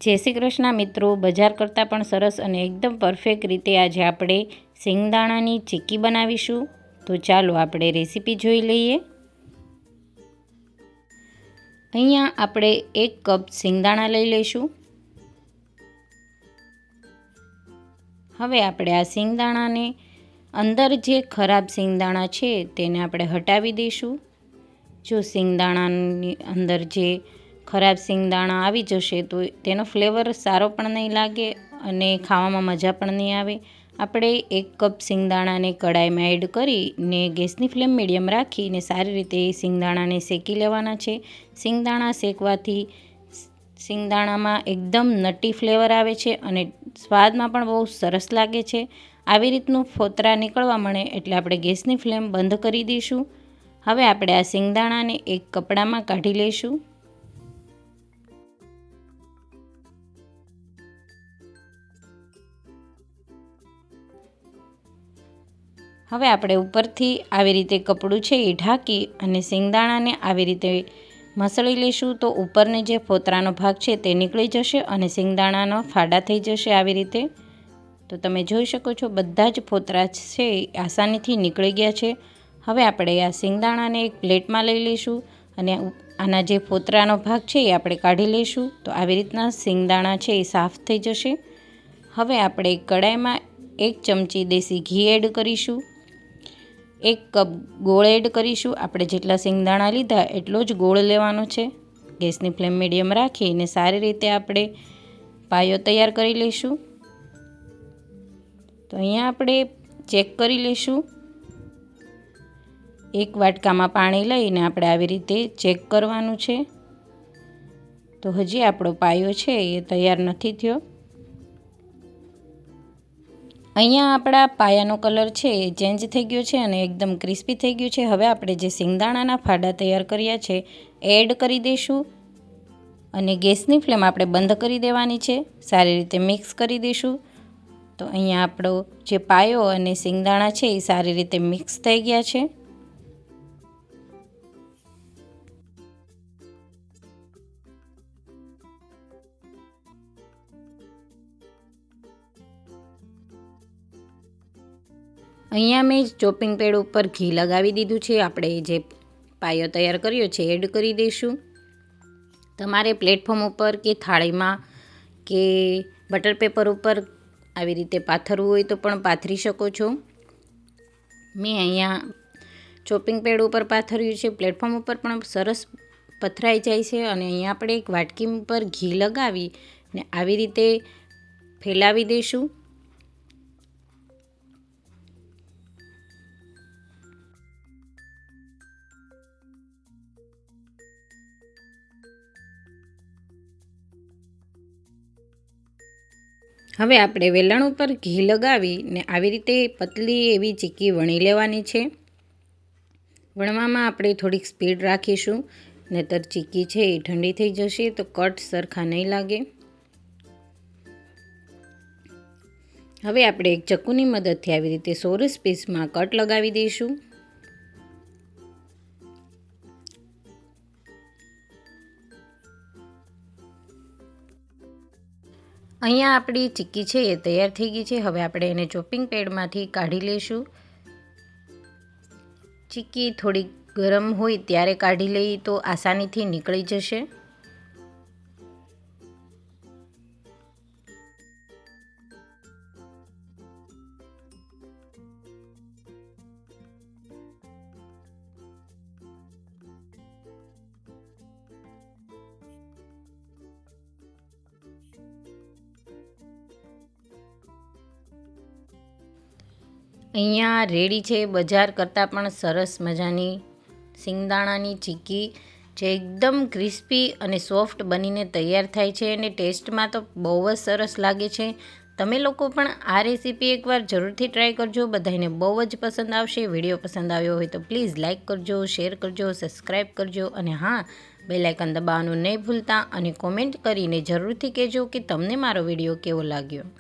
જય શ્રી કૃષ્ણ મિત્રો, બજાર કરતાં પણ સરસ અને એકદમ પરફેક્ટ રીતે આજે આપણે સિંગદાણાની ચીક્કી બનાવીશું. તો ચાલો આપણે રેસીપી જોઈ લઈએ. અહીંયા આપણે 1 કપ સિંગદાણા લઈ લઈશું. હવે આપણે આ સિંગદાણાને અંદર જે ખરાબ સિંગદાણા છે તેને આપણે હટાવી દઈશું. જો સિંગદાણાની અંદર જે ખરાબ સિંગદાણા આવી જશે તો તેનો ફ્લેવર સારો પણ નહીં લાગે અને ખાવામાં મજા પણ નહીં આવે. આપણે 1 કપ સિંગદાણાને કડાઈમાં એડ કરીને ગેસની ફ્લેમ મીડિયમ રાખીને સારી રીતે સિંગદાણાને શેકી લેવાના છે. સિંગદાણા શેકવાથી સિંગદાણામાં એકદમ નટી ફ્લેવર આવે છે અને સ્વાદમાં પણ બહુ સરસ લાગે છે. આવી રીતનું ફોતરા નીકળવા મળે એટલે આપણે ગેસની ફ્લેમ બંધ કરી દઈશું. હવે આપણે આ સિંગદાણાને એક કપડામાં કાઢી લઈશું. હવે આપણે ઉપરથી આવી રીતે કપડું છે એ ઢાંકી અને સિંગદાણાને આવી રીતે મસળી લઈશું તો ઉપરને જે ફોતરાનો ભાગ છે તે નીકળી જશે અને સિંગદાણાનો ફાડા થઈ જશે આવી રીતે. તો તમે જોઈ શકો છો બધા જ ફોતરા છે આસાનીથી નીકળી ગયા છે. હવે આપણે આ સિંગદાણાને એક પ્લેટમાં લઈ લઈશું અને આના જે ફોતરાનો ભાગ છે એ આપણે કાઢી લઈશું. તો આવી રીતના સિંગદાણા છે એ સાફ થઈ જશે. હવે આપણે કડાઈમાં 1 ચમચી દેશી ઘી એડ કરીશું. 1 કપ ગોળ એડ કરીશું. આપણે જેટલા સિંગદાણા લીધા એટલો જ ગોળ લેવાનો છે. ગેસની ફ્લેમ મીડિયમ રાખીને સારી રીતે આપણે પાયો તૈયાર કરી લઈશું. તો અહીંયા આપણે ચેક કરી લઈશું. 1 વાટકામાં પાણી લઈને આપણે આવી રીતે ચેક કરવાનું છે. તો હજી આપણો પાયો છે એ તૈયાર નથી થયો. અહીંયા આપણા પાયાનો કલર છે એ ચેન્જ થઈ ગયો છે અને એકદમ ક્રિસ્પી થઈ ગયું છે. હવે આપણે જે સિંગદાણાના ફાડા તૈયાર કર્યા છે એડ કરી દઈશું અને ગેસની ફ્લેમ આપણે બંધ કરી દેવાની છે. સારી રીતે મિક્સ કરી દઈશું. તો અહીંયા આપણો જે પાયો અને સિંગદાણા છે એ સારી રીતે મિક્સ થઈ ગયા છે. અહીંયા મેં ચોપિંગ પેડ ઉપર ઘી લગાવી દીધું છે. આપણે જે પાયો તૈયાર કર્યો છે એડ કરી દઈશું. તમારે પ્લેટફોર્મ ઉપર કે થાળીમાં કે બટર પેપર ઉપર આવી રીતે પાથરવું હોય તો પણ પાથરી શકો છો. મેં અહીંયા ચોપિંગ પેડ ઉપર પાથર્યું છે. પ્લેટફોર્મ ઉપર પણ સરસ પથરાઈ જાય છે. અને અહીંયા આપણે એક વાટકી ઉપર ઘી લગાવી ને આવી રીતે ફેલાવી દઈશું. હવે આપણે વેલણ ઉપર ઘી લગાવીને આવી રીતે પતલી એવી ચીક્કી વણી લેવાની છે. વણવામાં આપણે થોડીક સ્પીડ રાખીશું, નહીંતર ચીક્કી છે એ ઠંડી થઈ જશે તો કટ સરખા નહીં લાગે. હવે આપણે એક ચક્કુની મદદથી આવી રીતે ચોરસ પીસમાં કટ લગાવી દઈશું. અહીંયા આપણી ચીક્કી છે એ તૈયાર થઈ ગઈ છે. હવે આપણે એને ચોપિંગ પેડમાંથી કાઢી લઈશું. ચીક્કી થોડી ગરમ હોય ત્યારે કાઢી લઈએ તો આસાનીથી નીકળી જશે. અહીંયા રેડી છે બજાર કરતાં પણ સરસ મજાની સિંગદાણાની ચીક્કી જે એકદમ ક્રિસ્પી અને સોફ્ટ બનીને તૈયાર થાય છે અને ટેસ્ટમાં તો બહુ જ સરસ લાગે છે. તમે લોકો પણ આ રેસીપી એકવાર જરૂરથી ટ્રાય કરજો. બધાને બહુ જ પસંદ આવશે. વિડીયો પસંદ આવ્યો હોય તો પ્લીઝ લાઇક કરજો, શેર કરજો, સબસ્ક્રાઈબ કરજો અને હા, બેલ આઇકન દબાવવાનું નહીં ભૂલતા અને કોમેન્ટ કરીને જરૂરથી કહેજો કે તમને મારો વિડીયો કેવો લાગ્યો.